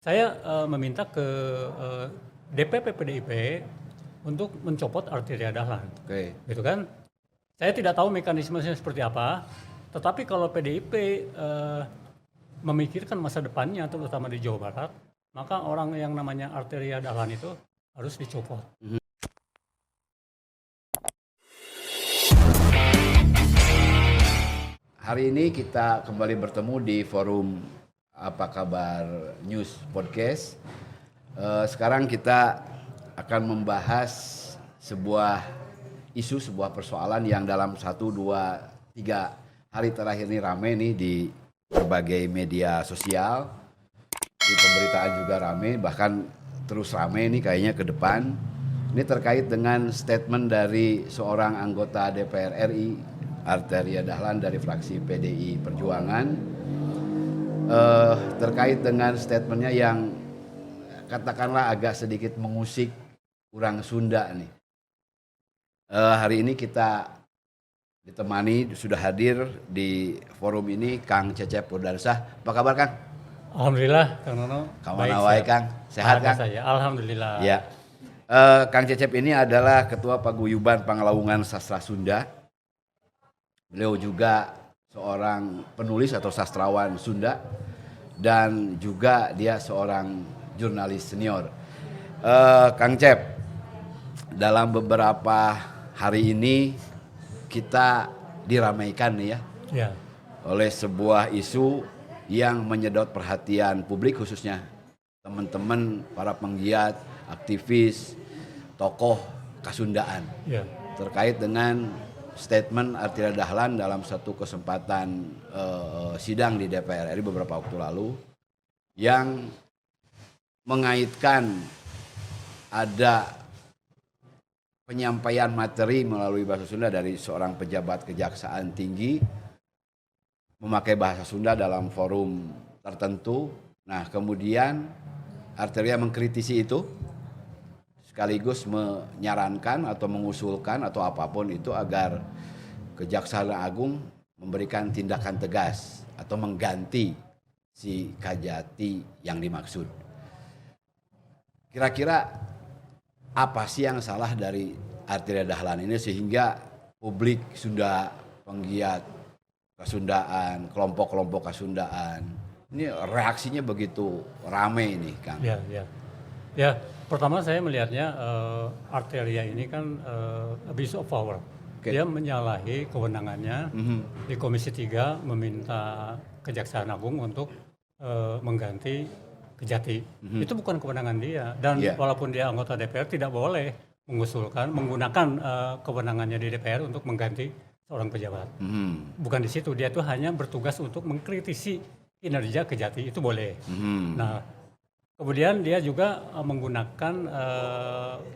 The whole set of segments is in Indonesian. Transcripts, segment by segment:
Saya meminta ke DPP PDIP untuk mencopot Arteria Dahlan, Oke. gitu kan? Saya tidak tahu mekanismenya seperti apa, tetapi kalau PDIP memikirkan masa depannya, terutama di Jawa Barat, maka orang yang namanya Arteria Dahlan itu harus dicopot. Hari ini kita kembali bertemu di forum Apa Kabar News Podcast. Sekarang kita akan membahas sebuah isu, sebuah persoalan yang dalam 1, 2, 3 hari terakhir ini rame nih di berbagai media sosial. Di pemberitaan juga rame, bahkan terus rame nih kayaknya ke depan. Ini terkait dengan statement dari seorang anggota DPR RI, Arteria Dahlan dari fraksi PDI Perjuangan, terkait dengan statementnya yang katakanlah agak sedikit mengusik orang Sunda nih. Hari ini kita ditemani, sudah hadir di forum ini Kang Cecep Purdarsah. Apa kabar Kang? Alhamdulillah, Kang Nono. Kamana wae Kang? Sehat Kang? Saya, alhamdulillah. Ya. Kang Cecep ini adalah Ketua Paguyuban Panglawungan Sastra Sunda. Beliau juga seorang penulis atau sastrawan Sunda dan juga dia seorang jurnalis senior. Kang Cep, dalam beberapa hari ini kita diramaikan nih Ya. oleh sebuah isu yang menyedot perhatian publik, khususnya teman-teman para penggiat, aktivis, tokoh Kasundaan, Ya. terkait dengan statement Arteria Dahlan dalam satu kesempatan sidang di DPR RI beberapa waktu lalu yang mengaitkan ada penyampaian materi melalui bahasa Sunda dari seorang pejabat kejaksaan tinggi memakai bahasa Sunda dalam forum tertentu. Nah, kemudian Arteria mengkritisi itu sekaligus menyarankan atau mengusulkan atau apapun itu agar Kejaksaan Agung memberikan tindakan tegas atau mengganti si Kajati yang dimaksud. Kira-kira apa sih yang salah dari Arteria Dahlan ini sehingga publik Sunda, penggiat Kasundaan, kelompok-kelompok Kasundaan, ini reaksinya begitu ramai ini, Kang? Ya, pertama saya melihatnya Arteria ini kan abuse of power. Okay. Dia menyalahi kewenangannya di Komisi 3 meminta Kejaksaan Agung untuk mengganti Kejati. Itu bukan kewenangan dia, dan walaupun dia anggota DPR tidak boleh mengusulkan menggunakan kewenangannya di DPR untuk mengganti seorang pejabat. Bukan di situ, dia itu hanya bertugas untuk mengkritisi kinerja Kejati, itu boleh. Nah, kemudian dia juga menggunakan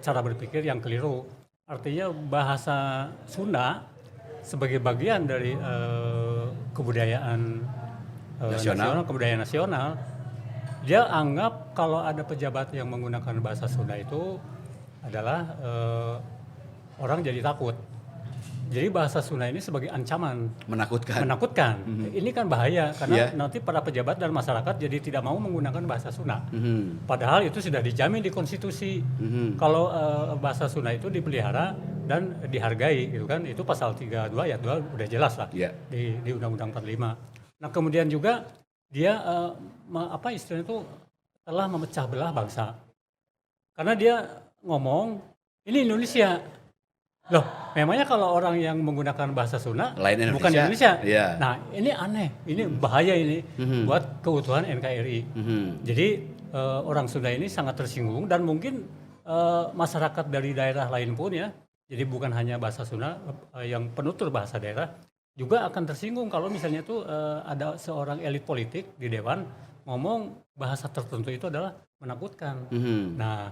cara berpikir yang keliru. Artinya bahasa Sunda sebagai bagian dari kebudayaan nasional, kebudayaan nasional, dia anggap kalau ada pejabat yang menggunakan bahasa Sunda itu adalah orang jadi takut. Jadi bahasa Sunda ini sebagai ancaman, menakutkan. Ini kan bahaya karena nanti para pejabat dan masyarakat jadi tidak mau menggunakan bahasa Sunda. Padahal itu sudah dijamin di konstitusi. Kalau bahasa Sunda itu dipelihara dan dihargai, gitu kan? Itu pasal 32 ayat 2 udah jelas lah di Undang-Undang 45. Nah, kemudian juga dia istilahnya itu telah memecah belah bangsa. Karena dia ngomong ini Indonesia. Loh, memangnya kalau orang yang menggunakan bahasa Sunda bukan Indonesia. Nah, ini aneh, ini bahaya ini buat keutuhan NKRI. Jadi orang Sunda ini sangat tersinggung dan mungkin masyarakat dari daerah lain pun ya, jadi bukan hanya bahasa Sunda yang penutur bahasa daerah juga akan tersinggung kalau misalnya itu ada seorang elit politik di dewan ngomong bahasa tertentu itu adalah menakutkan. Nah,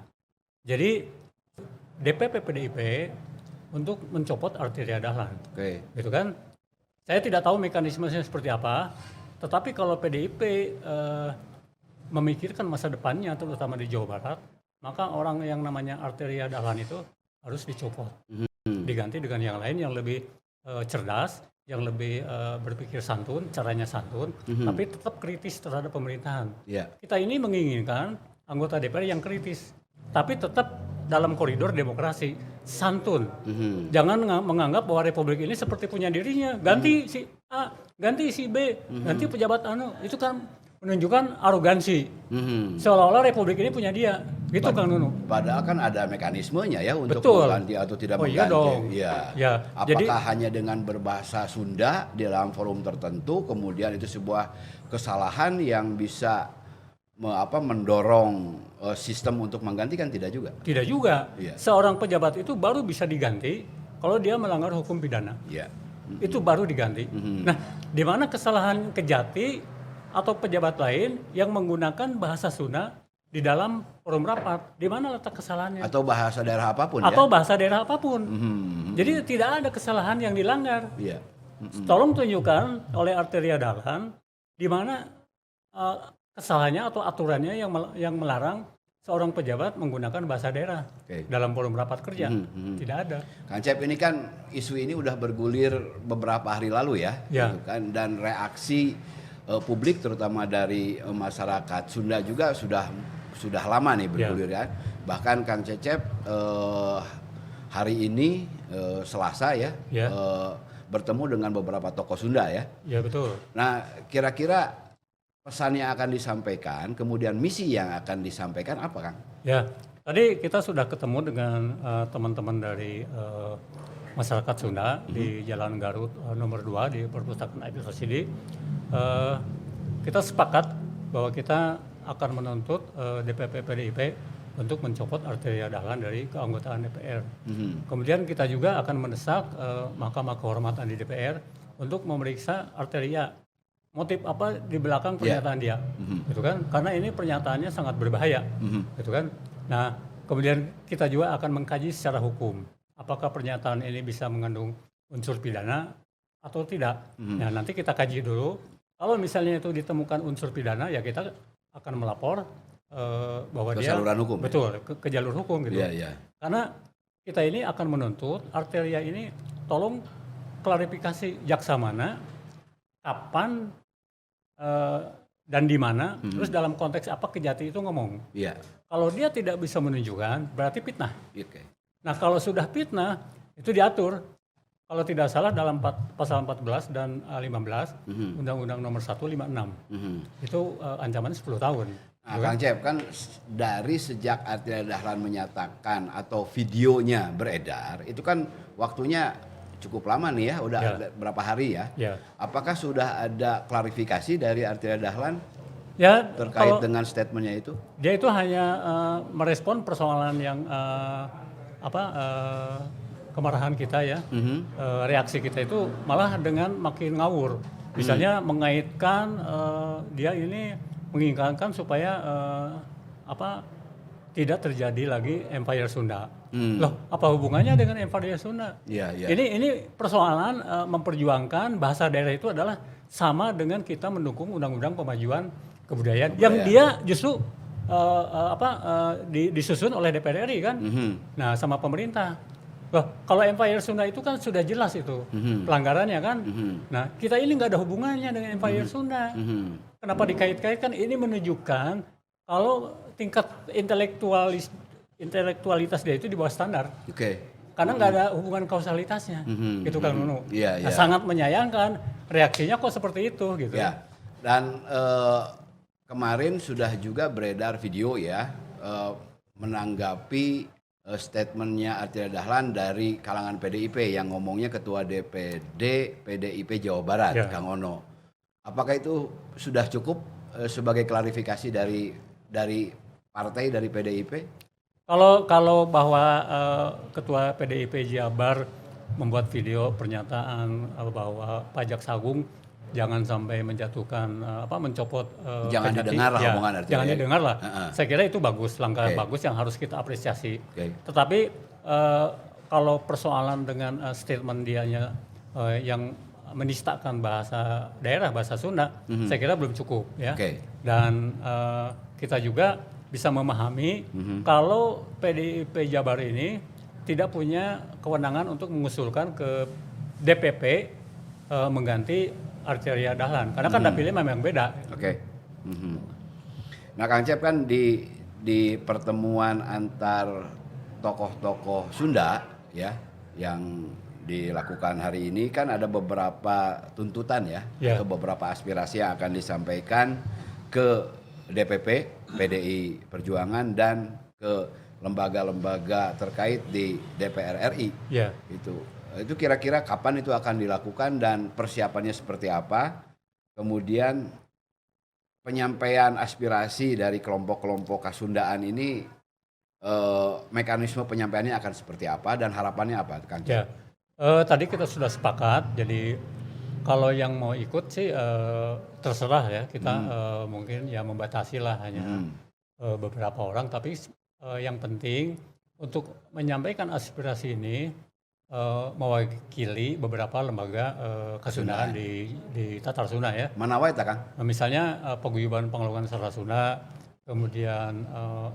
jadi DPP PDIP untuk mencopot Arteria Dahlan, gitu kan? Saya tidak tahu mekanismenya seperti apa, tetapi kalau PDIP memikirkan masa depannya, terutama di Jawa Barat, maka orang yang namanya Arteria Dahlan itu harus dicopot, diganti dengan yang lain yang lebih cerdas, yang lebih berpikir santun, caranya santun, tapi tetap kritis terhadap pemerintahan. Ya. Kita ini menginginkan anggota DPR yang kritis, tapi tetap dalam koridor demokrasi, santun. Jangan menganggap bahwa Republik ini seperti punya dirinya, ganti si A, ganti si B, ganti pejabat anu, itu kan menunjukkan arogansi. Seolah-olah Republik ini punya dia, gitu Kang Nunu. Padahal kan ada mekanismenya ya untuk Betul. mengganti atau tidak Oh, mengganti. iya dong. Ya. Ya, Apakah jadi hanya dengan berbahasa Sunda di dalam forum tertentu, kemudian itu sebuah kesalahan yang bisa mendorong sistem untuk menggantikan? Tidak juga. tidak juga. Iya. Seorang pejabat itu baru bisa diganti kalau dia melanggar hukum pidana. Ya. Itu baru diganti. Nah, di mana kesalahan Kejati atau pejabat lain yang menggunakan bahasa Sunda di dalam forum rapat, di mana letak kesalahannya? Atau bahasa daerah apapun Atau ya. bahasa daerah apapun. Jadi tidak ada kesalahan yang dilanggar. Iya. Tolong tunjukkan oleh Arteria Dahlan di mana kesalahannya atau aturannya yang melarang seorang pejabat menggunakan bahasa daerah dalam forum rapat kerja. Tidak ada. Kang Cep, ini kan isu ini udah bergulir beberapa hari lalu ya, Ya. gitu kan, dan reaksi publik terutama dari masyarakat Sunda juga sudah lama nih bergulir ya. Bahkan Kang Cecep hari ini Selasa ya, bertemu dengan beberapa tokoh Sunda ya. Ya betul. Nah, kira-kira pesan yang akan disampaikan, kemudian misi yang akan disampaikan apa, Kang? Ya, tadi kita sudah ketemu dengan teman-teman dari masyarakat Sunda di Jalan Garut nomor 2 di Perpustakaan Aibil Rashidi. Kita sepakat bahwa kita akan menuntut DPP PDIP untuk mencopot Arteria Dahlan dari keanggotaan DPR. Kemudian kita juga akan mendesak Mahkamah Kehormatan di DPR untuk memeriksa Arteria. Motif apa di belakang pernyataan dia, gitu kan? Karena ini pernyataannya sangat berbahaya, gitu kan? Nah, kemudian kita juga akan mengkaji secara hukum, apakah pernyataan ini bisa mengandung unsur pidana atau tidak. Nah, nanti kita kaji dulu. Kalau misalnya itu ditemukan unsur pidana, ya kita akan melapor bahwa Ke dia saluran hukum, ya? betul ke jalur hukum, gitu. Iya. Karena kita ini akan menuntut Arteria ini, tolong klarifikasi jaksa mana, kapan dan di mana, terus dalam konteks apa Kejati itu ngomong. Iya. Kalau dia tidak bisa menunjukkan, berarti fitnah. Oke. Nah, kalau sudah fitnah, itu diatur. Kalau tidak salah dalam pasal 14 dan 15 Undang-Undang Nomor 156. Itu ancaman 10 tahun. Nah, Kang Cep, kan dari sejak Arteria Dahlan menyatakan atau videonya beredar, itu kan waktunya cukup lama nih ya, udah ada berapa hari ya. Apakah sudah ada klarifikasi dari Arteria Dahlan terkait dengan statementnya itu? Dia itu hanya merespon persoalan yang kemarahan kita ya, reaksi kita itu malah dengan makin ngawur. Misalnya mengaitkan dia ini menginginkan supaya tidak terjadi lagi Empire Sunda. Loh, apa hubungannya dengan Empire Sunda? Ini persoalan memperjuangkan bahasa daerah itu adalah sama dengan kita mendukung undang-undang pemajuan kebudayaan yang dia justru disusun oleh DPR RI kan. Nah, sama pemerintah. Loh, kalau Empire Sunda itu kan sudah jelas itu pelanggarannya kan. Nah, kita ini nggak ada hubungannya dengan Empire Sunda. Kenapa dikait-kaitkan? Ini menunjukkan kalau tingkat intelektualitas dia itu di bawah standar. Karena nggak ada hubungan kausalitasnya, gitu kan Nunu. Nah, sangat menyayangkan reaksinya kok seperti itu, gitu. Ya. Dan kemarin sudah juga beredar video ya menanggapi statementnya Arteria Dahlan dari kalangan PDIP yang ngomongnya Ketua DPD PDIP Jawa Barat, Kang Ono. Apakah itu sudah cukup sebagai klarifikasi dari partai, dari PDIP? Kalau bahwa Ketua PDIP Jabar membuat video pernyataan bahwa Pak Jaksa Agung jangan sampai menjatuhkan mencopot jangan didengar lah omongan Arteria. Jangan didengar lah. Saya kira itu bagus, langkah bagus yang harus kita apresiasi. Tetapi kalau persoalan dengan statement dianya yang menistakan bahasa daerah, bahasa Sunda, saya kira belum cukup ya. Dan kita juga bisa memahami kalau PDIP Jabar ini tidak punya kewenangan untuk mengusulkan ke DPP mengganti Arteria Dahlan karena kan dapilnya memang beda. Oke. Nah Kang Cep kan di pertemuan antar tokoh-tokoh Sunda ya yang dilakukan hari ini kan ada beberapa tuntutan ya atau beberapa aspirasi yang akan disampaikan ke DPP PDI Perjuangan dan ke lembaga-lembaga terkait di DPR RI. Itu kira-kira kapan itu akan dilakukan dan persiapannya seperti apa? Kemudian penyampaian aspirasi dari kelompok-kelompok Kasundaan ini mekanisme penyampaiannya akan seperti apa dan harapannya apa, Kang? Tadi kita sudah sepakat, jadi kalau yang mau ikut sih terserah ya, kita mungkin ya membatasi lah hanya beberapa orang, tapi yang penting untuk menyampaikan aspirasi ini mewakili beberapa lembaga Kasundaan di Tatar Sunda ya. Mana wae ta, Kang? Misalnya Paguyuban Pengelongan Sastra Sunda, kemudian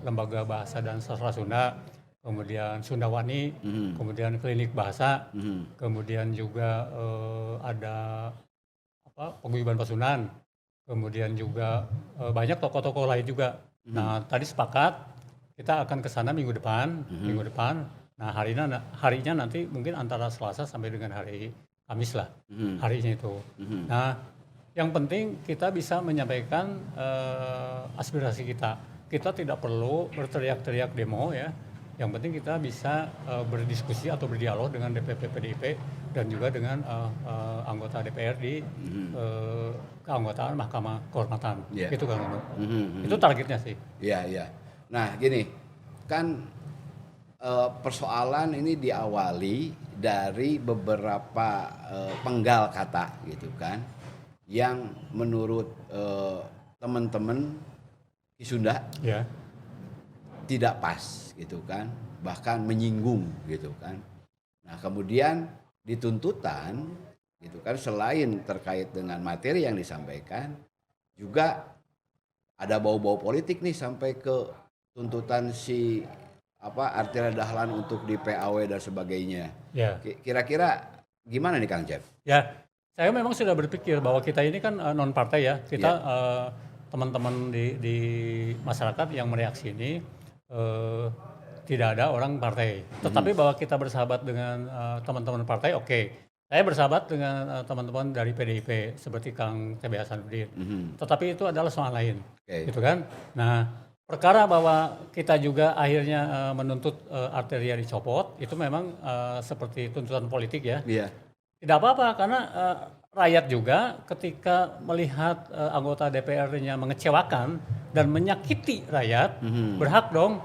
Lembaga Bahasa dan Sastra Sunda, kemudian Sundawani, kemudian Klinik Bahasa, kemudian juga ada Paguyuban Pasundan, kemudian juga banyak tokoh-tokoh lain juga. Nah tadi sepakat kita akan ke sana minggu depan. Nah harinya nanti mungkin antara Selasa sampai dengan hari Kamis lah harinya itu. Nah yang penting kita bisa menyampaikan aspirasi kita. Kita tidak perlu berteriak-teriak demo ya. Yang penting kita bisa berdiskusi atau berdialog dengan DPP PDIP dan juga dengan anggota DPR di keanggotaan Mahkamah Kehormatan. Gitu kan. Itu targetnya sih. Iya. Nah gini, kan persoalan ini diawali dari beberapa penggal kata gitu kan. Yang menurut teman-teman di Sunda tidak pas gitu kan, bahkan menyinggung gitu kan. Nah kemudian dituntutan gitu kan, selain terkait dengan materi yang disampaikan, juga ada bau-bau politik nih sampai ke tuntutan si Arteria Dahlan untuk di PAW dan sebagainya. Kira-kira gimana nih Kang Cep? Saya memang sudah berpikir bahwa kita ini kan non partai ya, kita teman-teman di masyarakat yang mereaksi ini tidak ada orang partai. Tetapi bahwa kita bersahabat dengan teman-teman partai, oke. Saya bersahabat dengan teman-teman dari PDIP seperti Kang TB Hasanuddin. Tetapi itu adalah soal lain, gitu kan? Nah, perkara bahwa kita juga akhirnya menuntut Arteria dicopot, itu memang seperti tuntutan politik ya. Tidak apa-apa karena rakyat juga ketika melihat anggota DPR-nya mengecewakan dan menyakiti rakyat, berhak dong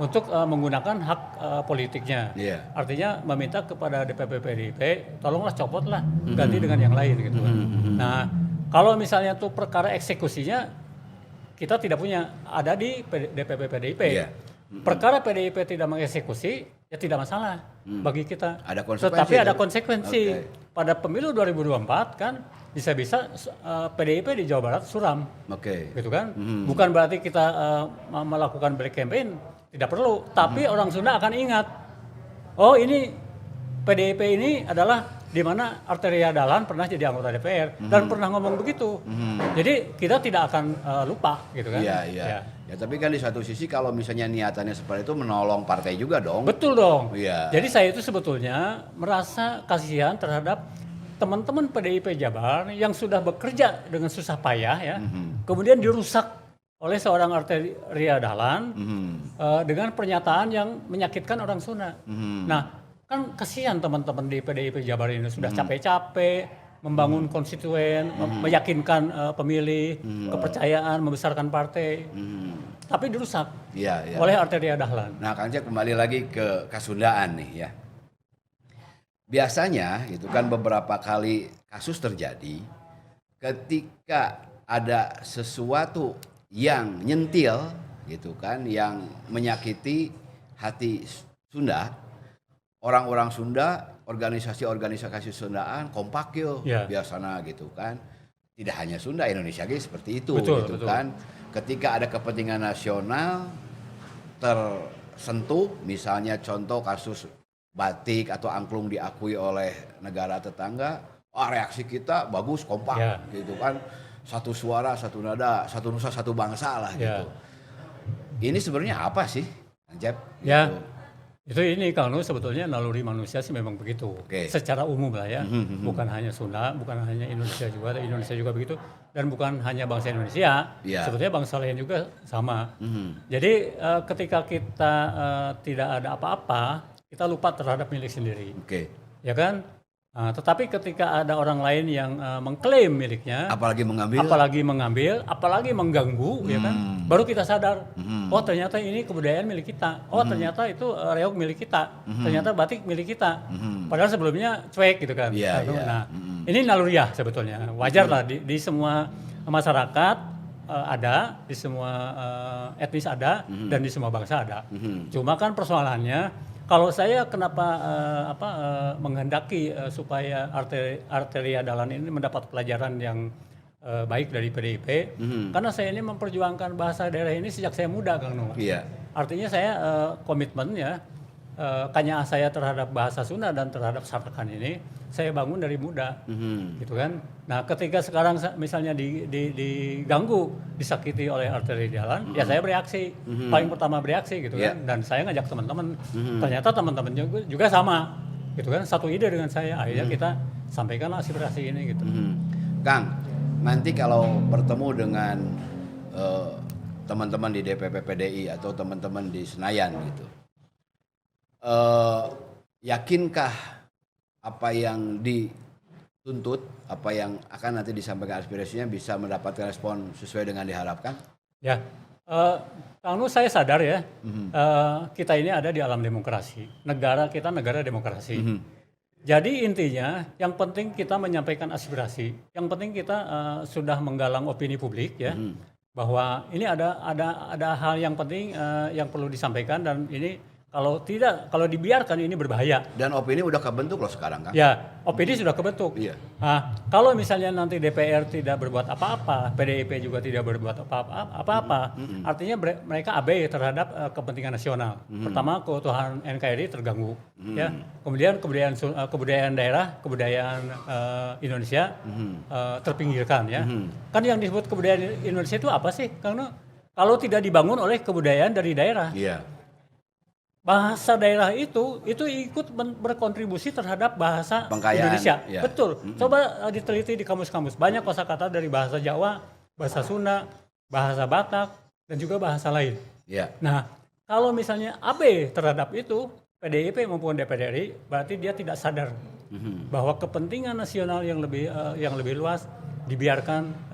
untuk menggunakan hak politiknya. Artinya meminta kepada DPP PDIP, tolonglah copotlah, ganti dengan yang lain gitu. Nah, kalau misalnya tuh perkara eksekusinya kita tidak punya, ada di DPP PDIP. Perkara PDIP tidak mengeksekusi, ya tidak masalah bagi kita. Ada konsekuensi. Tetapi ada konsekuensi. Pada pemilu 2024 kan bisa-bisa PDIP di Jawa Barat suram. Gitu kan? Bukan berarti kita melakukan black campaign, tidak perlu. Tapi orang Sunda akan ingat, oh ini PDIP ini adalah di mana Arteria Dahlan pernah jadi anggota DPR dan pernah ngomong begitu. Jadi kita tidak akan lupa gitu kan. Iya. Ya tapi kan di satu sisi kalau misalnya niatannya seperti itu menolong partai juga dong. Betul dong. Jadi saya itu sebetulnya merasa kasihan terhadap teman-teman PDIP Jabar yang sudah bekerja dengan susah payah ya. Kemudian dirusak oleh seorang Arteria Dahlan dengan pernyataan yang menyakitkan orang Sunda. Nah, kan kasihan teman-teman di PDIP Jabar ini sudah capek-capek membangun konstituen, meyakinkan pemilih, kepercayaan, membesarkan partai. Tapi dirusak oleh Arteria Dahlan. Nah, Kang Cep kembali lagi ke Kasundaan nih ya. Biasanya itu kan beberapa kali kasus terjadi ketika ada sesuatu yang nyentil gitu kan, yang menyakiti hati Sunda. Orang-orang Sunda, organisasi-organisasi Sundaan kompak biasanya gitu kan. Tidak hanya Sunda, Indonesia gitu seperti itu betul. Kan. Ketika ada kepentingan nasional tersentuh, misalnya contoh kasus batik atau angklung diakui oleh negara tetangga, reaksi kita bagus, kompak gitu kan. Satu suara, satu nada, satu nusa, satu bangsa lah gitu. Ini sebenarnya apa sih, Jeb? Ya, Gitu. itu ini kalau sebetulnya naluri manusia sih memang begitu. Secara umum lah ya, bukan hanya Sunda, bukan hanya Indonesia juga begitu, dan bukan hanya bangsa Indonesia, sebetulnya bangsa lain juga sama. Jadi ketika kita tidak ada apa-apa, kita lupa terhadap milik sendiri, ya kan? Tetapi ketika ada orang lain yang mengklaim miliknya, apalagi mengambil, apalagi mengganggu, ya kan? Baru kita sadar, oh ternyata ini kebudayaan milik kita, oh ternyata itu reog milik kita, ternyata batik milik kita. Padahal sebelumnya cuek gitu kan. Nah, ini naluriah sebetulnya, wajar lah di semua masyarakat ada, di semua etnis ada, dan di semua bangsa ada. Cuma kan persoalannya, kalau saya kenapa menghendaki supaya Arteria Dahlan ini mendapat pelajaran yang baik dari PDIP, karena saya ini memperjuangkan bahasa daerah ini sejak saya muda, Kang Nuh. Artinya saya komitmen ya, kanya saya terhadap bahasa Sunda dan terhadap Sarakan ini saya bangun dari muda, gitu kan. Nah, ketika sekarang misalnya diganggu, disakiti oleh Arteria Dahlan, ya saya bereaksi, paling pertama bereaksi gitu kan. Dan saya ngajak teman-teman, ternyata teman-teman juga sama, gitu kan. Satu ide dengan saya, akhirnya kita sampaikan aspirasi ini gitu. Kang, nanti kalau bertemu dengan teman-teman di DPP PDI atau teman-teman di Senayan gitu, yakinkah apa yang dituntut, apa yang akan nanti disampaikan aspirasinya bisa mendapatkan respon sesuai dengan diharapkan? Ya, Kang Nuh, saya sadar ya, kita ini ada di alam demokrasi. Negara kita negara demokrasi. Jadi intinya, yang penting kita menyampaikan aspirasi. Yang penting kita sudah menggalang opini publik ya, bahwa ini ada hal yang penting yang perlu disampaikan, dan ini kalau dibiarkan ini berbahaya. Dan opini udah kebentuk loh sekarang kan? Ya, opini sudah kebentuk. Nah, kalau misalnya nanti DPR tidak berbuat apa-apa, PDIP juga tidak berbuat apa-apa, artinya mereka abai terhadap kepentingan nasional. Pertama, keutuhan NKRI terganggu. Ya, kemudian kebudayaan daerah, kebudayaan Indonesia terpinggirkan. Ya, kan yang disebut kebudayaan Indonesia itu apa sih, Kang Nuh? Kalau tidak dibangun oleh kebudayaan dari daerah. Bahasa daerah itu ikut berkontribusi terhadap bahasa Indonesia. Betul. Coba diteliti di kamus-kamus. Banyak kosakata dari bahasa Jawa, bahasa Sunda, bahasa Batak, dan juga bahasa lain. Nah, kalau misalnya AB terhadap itu, PDIP maupun DPR RI, berarti dia tidak sadar bahwa kepentingan nasional yang lebih luas dibiarkan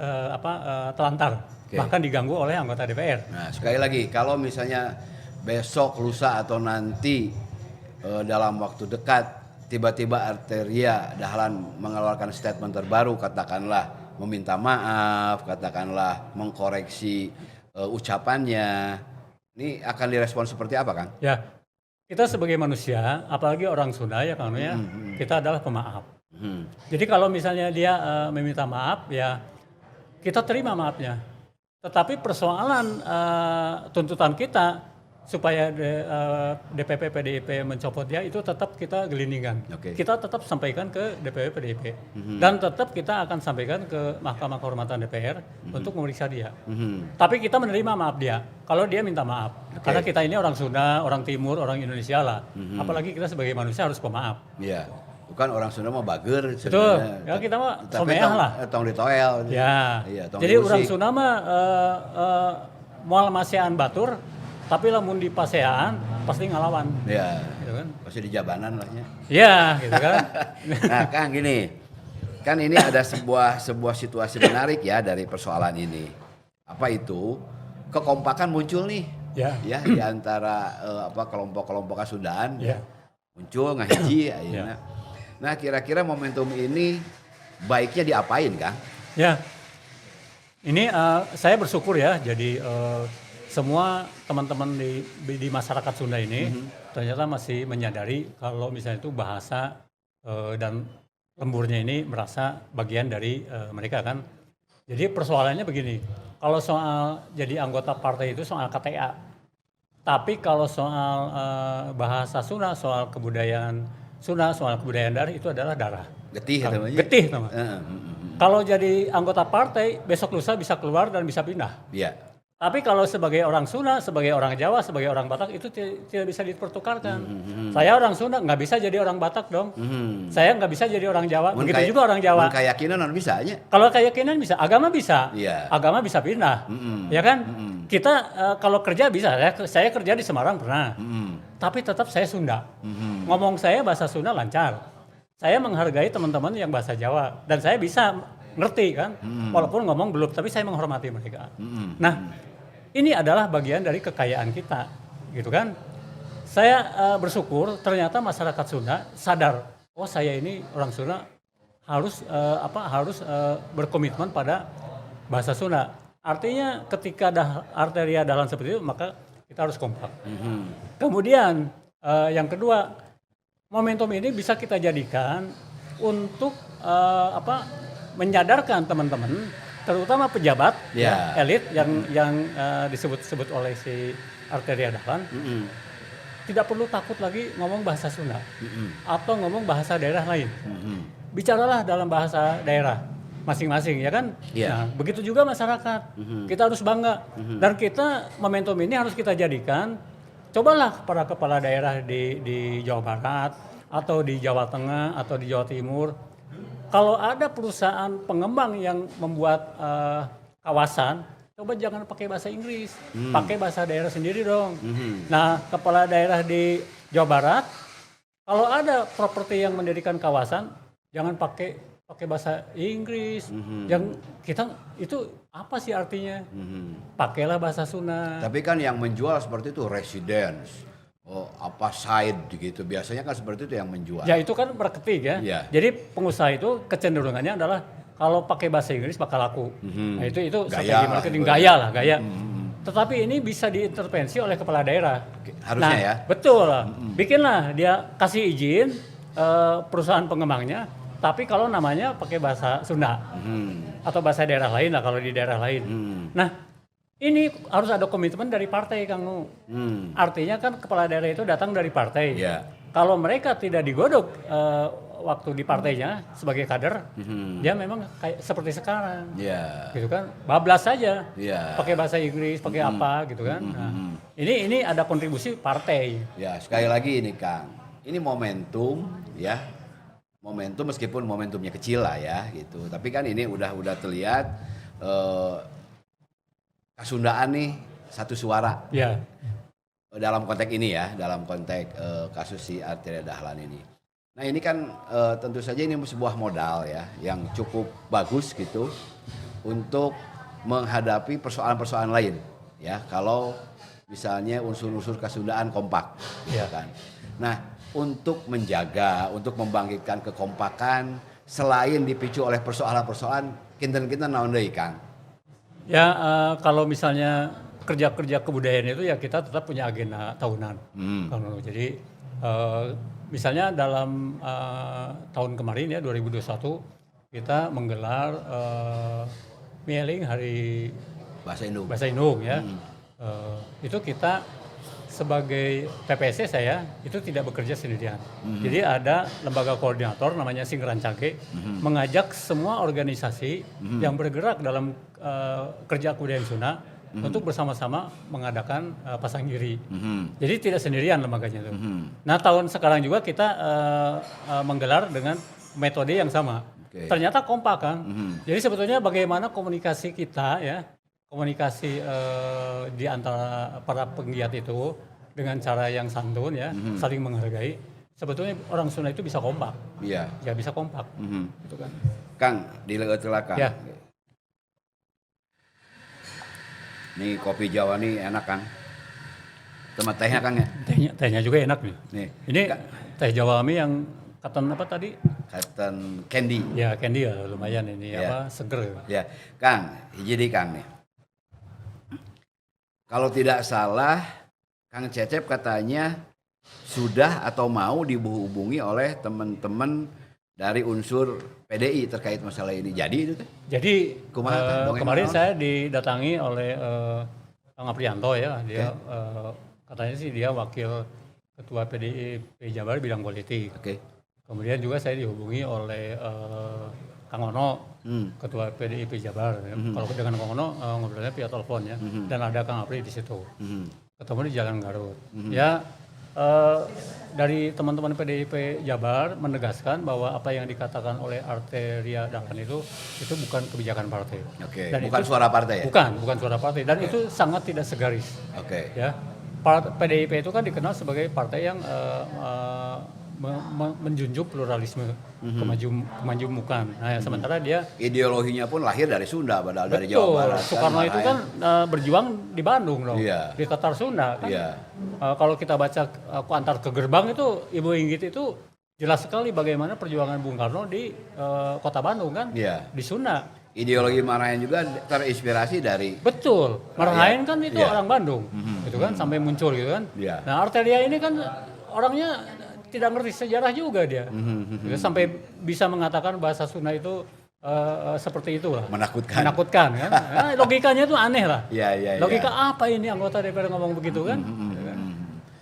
telantar, bahkan diganggu oleh anggota DPR. Nah, sekali lagi, kalau misalnya besok, lusa, atau nanti dalam waktu dekat tiba-tiba Arteria Dahlan mengeluarkan statement terbaru, katakanlah meminta maaf, katakanlah mengkoreksi ucapannya, ini akan direspon seperti apa, Kang? Ya, kita sebagai manusia, apalagi orang Sunda ya Kang, ya, kita adalah pemaaf. Jadi kalau misalnya dia meminta maaf, ya kita terima maafnya. Tetapi persoalan tuntutan kita supaya DPP PDIP mencopot dia, itu tetap kita gelindingkan. Kita tetap sampaikan ke DPP PDIP dan tetap kita akan sampaikan ke Mahkamah Kehormatan DPR untuk memeriksa dia. Tapi kita menerima maaf dia kalau dia minta maaf. Karena kita ini orang Sunda, orang Timur, orang Indonesia lah. Apalagi kita sebagai manusia harus pemaaf. Iya. Bukan orang Sunda mah bager. Betul. Ya kita mah someah lah. Tong ditoel. Ya. Jadi orang Sunda mah moal masean batur, tapi lamun di pasean pasti ngalawan. Iya. Gitu kan? Pasti di jabanan lah ya. Iya, gitu kan. Nah, Kang, gini. Kan ini ada sebuah situasi menarik ya dari persoalan ini. Apa itu? Kekompakan muncul nih. Ya, di antara kelompok-kelompok Sundaan. Muncul ngahiji ayeuna. Nah, kira-kira momentum ini baiknya diapain, Kang? Ya. Ini saya bersyukur ya, jadi semua teman-teman di masyarakat Sunda ini ternyata masih menyadari kalau misalnya itu bahasa dan lemburnya ini merasa bagian dari mereka kan. Jadi persoalannya begini, kalau soal jadi anggota partai itu soal KTA, tapi kalau soal bahasa Sunda, soal kebudayaan Sunda, soal kebudayaan daerah itu adalah darah. Getih namanya. Getih namanya. Kalau jadi anggota partai, besok lusa bisa keluar dan bisa pindah. Iya. Tapi kalau sebagai orang Sunda, sebagai orang Jawa, sebagai orang Batak itu tidak bisa dipertukarkan. Saya orang Sunda nggak bisa jadi orang Batak dong. Saya nggak bisa jadi orang Jawa. Begitu juga orang Jawa. Keyakinan non bisa aja. Kalau keyakinan bisa, agama bisa. Iya. Agama bisa pindah. Ya kan? Kita kalau kerja bisa. Saya kerja di Semarang pernah. Tapi tetap saya Sunda. Ngomong saya bahasa Sunda lancar. Saya menghargai teman-teman yang bahasa Jawa dan saya bisa ngerti kan. Walaupun ngomong belum, tapi saya menghormati mereka. Nah, ini adalah bagian dari kekayaan kita, gitu kan? Saya bersyukur ternyata masyarakat Sunda sadar, oh saya ini orang Sunda harus berkomitmen pada bahasa Sunda. Artinya ketika ada arteria dalam seperti itu, maka kita harus kompak. Kemudian yang kedua, momentum ini bisa kita jadikan untuk menyadarkan teman-teman, terutama pejabat, elit yang disebut-sebut oleh si Arteria Dahlan, tidak perlu takut lagi ngomong bahasa Sunda atau ngomong bahasa daerah lain. Bicaralah dalam bahasa daerah masing-masing, ya kan? Nah, begitu juga masyarakat. Kita harus bangga dan kita momentum ini harus kita jadikan. Cobalah para kepala daerah di Jawa Barat atau di Jawa Tengah atau di Jawa Timur. Kalau ada perusahaan pengembang yang membuat kawasan, coba jangan pakai bahasa Inggris, pakai bahasa daerah sendiri dong. Nah, kepala daerah di Jawa Barat, kalau ada properti yang mendirikan kawasan, jangan pakai bahasa Inggris. Yang kita itu apa sih artinya? Pakailah bahasa Sunda. Tapi kan yang menjual seperti itu residence. Side gitu, biasanya kan seperti itu yang menjual. Ya itu kan marketing ya. Jadi pengusaha itu kecenderungannya adalah kalau pakai bahasa Inggris bakal laku. Nah itu strategi marketing, gaya. Tetapi ini bisa diintervensi oleh kepala daerah. Harusnya ya. Betul. Bikinlah dia kasih izin perusahaan pengembangnya, tapi kalau namanya pakai bahasa Sunda atau bahasa daerah lain lah kalau di daerah lain. Nah ini harus ada komitmen dari partai, Kang Nu. Artinya kan kepala daerah itu datang dari partai. Kalau mereka tidak digodok waktu di partainya sebagai kader, dia memang kayak seperti sekarang. Gitu kan, bablas saja. Pakai bahasa Inggris, pakai apa gitu kan. Nah, ini ada kontribusi partai. Ya, sekali lagi ini Kang. Ini momentum ya. Momentum meskipun momentumnya kecil lah ya gitu. Tapi kan ini udah terlihat Kasundaan nih satu suara dalam konteks ini ya, dalam konteks kasus si Arteria Dahlan ini. Nah ini kan tentu saja ini sebuah modal ya yang cukup bagus gitu untuk menghadapi persoalan-persoalan lain ya kalau misalnya unsur-unsur Kasundaan kompak, kan. Nah untuk menjaga, untuk membangkitkan kekompakan selain dipicu oleh persoalan-persoalan, kinten-kinten naon deui Kang? Ya kalau misalnya kerja-kerja kebudayaan itu ya kita tetap punya agenda tahunan. Jadi misalnya dalam tahun kemarin ya 2021 kita menggelar Mieling Hari Bahasa Indung ya. Itu kita sebagai PPSC saya itu tidak bekerja sendirian. Jadi ada lembaga koordinator namanya Singrancage mengajak semua organisasi yang bergerak dalam kerja kebudayaan Sunda untuk bersama-sama mengadakan Pasanggiri. Jadi tidak sendirian lembaganya itu. Nah tahun sekarang juga kita menggelar dengan metode yang sama. Ternyata kompak kan. Jadi sebetulnya bagaimana komunikasi kita ya, komunikasi di antara para penggiat itu dengan cara yang santun ya, saling menghargai. Sebetulnya orang Sunda itu bisa kompak. Ya bisa kompak. Gitu kan. Kang, di leut-leut Kang. Ya. Nih kopi Jawa nih enak Kang. Sama tehnya Kang ya? Tehnya juga enak nih. Ini teh Jawa Ami yang Cotton apa tadi? Cotton candy. Ya candy ya lumayan ini seger. Ya Kang, jadi Kang nih. Kalau tidak salah, Kang Cecep katanya sudah atau mau dihubungi oleh teman-teman dari unsur PDI terkait masalah ini. Jadi itu teh? Jadi kemarin saya didatangi oleh Kang Aprianto ya. Dia katanya sih dia wakil ketua PDI Jabar bidang politik. Kemudian juga saya dihubungi oleh Kang Ono, Ketua PDIP Jabar. Kalau dengan Kang Ono ngobrolnya via telepon ya. Dan ada Kang Apri di situ. Ketemu di Jalan Garut. Ya dari teman-teman PDIP Jabar menegaskan bahwa apa yang dikatakan oleh Arteria Dahlan itu bukan kebijakan partai. Oke. Dan Bukan suara partai ya? Bukan suara partai. Dan itu sangat tidak segaris. Oke. Ya, PDIP itu kan dikenal sebagai partai yang menjunjung pluralisme, kemajemukan. Nah, sementara dia ideologinya pun lahir dari Sunda, padahal dari Jawa Barat. Soekarno itu kan berjuang di Bandung dong, di Tatar Sunda. Kan? Kalau kita baca antar ke gerbang itu Ibu Inggit itu jelas sekali bagaimana perjuangan Bung Karno di kota Bandung kan, di Sunda. Ideologi Marahin juga terinspirasi dari. Betul, Marahin kan itu orang Bandung, itu kan sampai muncul gitu kan. Nah, Arteria ini kan orangnya tidak ngerti sejarah juga dia, sampai bisa mengatakan bahasa Sunda itu seperti itulah. Menakutkan kan. Nah, logikanya itu aneh lah. Logika apa ini anggota DPR ngomong begitu kan?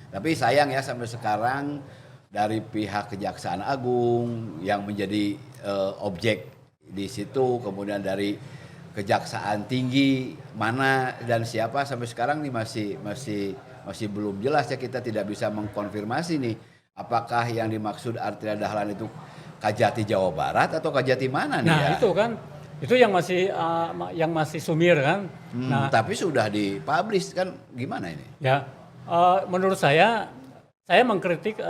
Tapi sayang ya sampai sekarang dari pihak Kejaksaan Agung yang menjadi objek di situ, kemudian dari Kejaksaan Tinggi mana dan siapa sampai sekarang nih masih belum jelas ya, kita tidak bisa mengkonfirmasi nih apakah yang dimaksud Arteria Dahlan itu Kajati Jawa Barat atau Kajati mana nih? Nah, itu kan itu yang masih sumir kan. Nah, tapi sudah dipublish kan, gimana ini? Ya, menurut saya mengkritik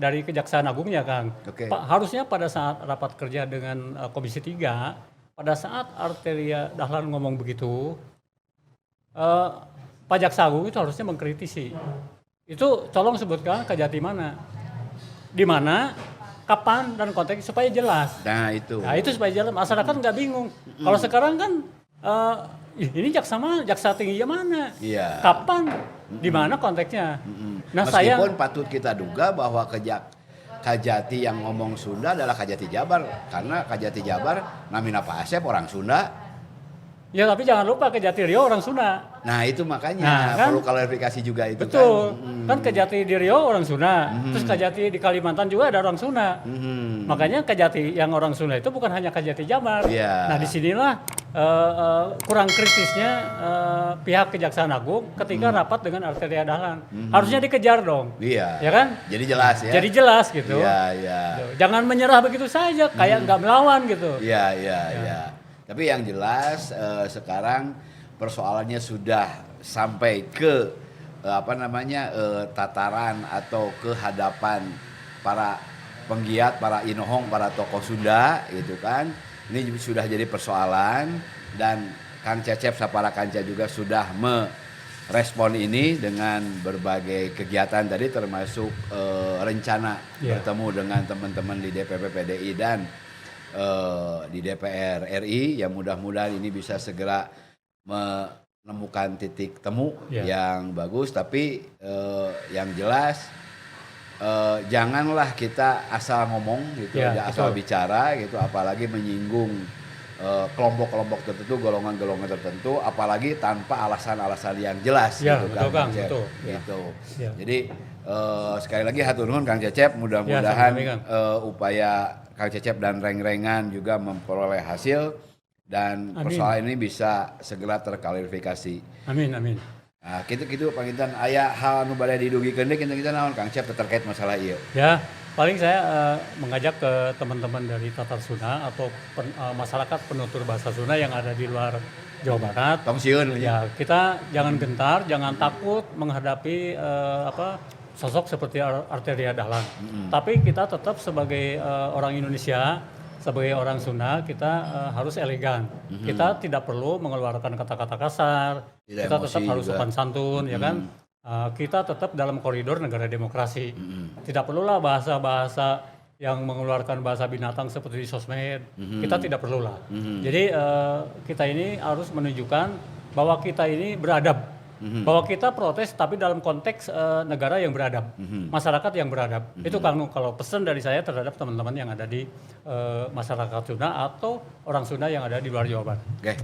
dari Kejaksaan Agungnya Kang. Harusnya pada saat rapat kerja dengan Komisi 3, pada saat Arteria Dahlan ngomong begitu, Pak Jaksa Agung itu harusnya mengkritisi. Itu tolong sebutkan Kajati mana, di mana, kapan dan konteks supaya jelas. Nah itu supaya jelas, masyarakat nggak bingung. Kalau sekarang kan ini jaksa tingginya mana, kapan, di mana konteksnya. Nah, meskipun patut kita duga bahwa Kajati yang ngomong Sunda adalah Kajati Jabar, karena Kajati Jabar namina Pak Asep orang Sunda. Ya tapi jangan lupa Kajati Riau orang Sunda. Nah itu makanya perlu klarifikasi juga itu. Betul. Kan Kajati di Riau orang Sunda, terus Kajati di Kalimantan juga ada orang Sunda. Makanya Kajati yang orang Sunda itu bukan hanya Kajati Jabar. Nah disinilah kurang kritisnya pihak Kejaksaan Agung ketika rapat dengan Arteria Dahlan. Harusnya dikejar dong. Ya kan? Jadi jelas ya. Jadi jelas gitu. Jangan menyerah begitu saja, kayak nggak melawan gitu. Iya. Tapi yang jelas sekarang persoalannya sudah sampai ke tataran atau ke hadapan para penggiat, para inohong, para tokoh Sunda gitu kan. Ini sudah jadi persoalan dan Kang Cecep Sapara Kanca juga sudah merespon ini dengan berbagai kegiatan tadi, termasuk rencana bertemu dengan teman-teman di DPP PDI dan di DPR RI, yang mudah-mudahan ini bisa segera menemukan titik temu yang bagus. Tapi yang jelas janganlah kita asal ngomong gitu, asal bicara gitu, apalagi menyinggung kelompok-kelompok tertentu, golongan-golongan tertentu, apalagi tanpa alasan-alasan yang jelas gitu kan. Jadi sekali lagi hatur nuhun Kang Cecep, mudah-mudahan upaya Kang Cecep dan reng-rengan juga memperoleh hasil dan persoalan ini bisa segera terklarifikasi. Amin. Nah, gitu panginten aya hal anu bade didugikeun deui kita naon Kang Cecep terkait masalah ieu. Ya, paling saya mengajak ke teman-teman dari Tatar Sunda atau masyarakat penutur bahasa Sunda yang ada di luar Jawa Barat. Tong sieun ya, kita jangan gentar, jangan takut menghadapi sosok seperti Arteria Dahlan. Tapi kita tetap sebagai orang Indonesia, sebagai orang Sunda, kita harus elegan. Kita tidak perlu mengeluarkan kata-kata kasar. Kita tetap harus sopan santun, ya kan? Kita tetap dalam koridor negara demokrasi. Tidak perlulah bahasa-bahasa yang mengeluarkan bahasa binatang seperti di sosmed. Kita tidak perlulah. Jadi kita ini harus menunjukkan bahwa kita ini beradab. Bahwa kita protes tapi dalam konteks negara yang beradab, masyarakat yang beradab. Itu kalau pesan dari saya terhadap teman-teman yang ada di masyarakat Sunda atau orang Sunda yang ada di luar Jawa Barat. Oke.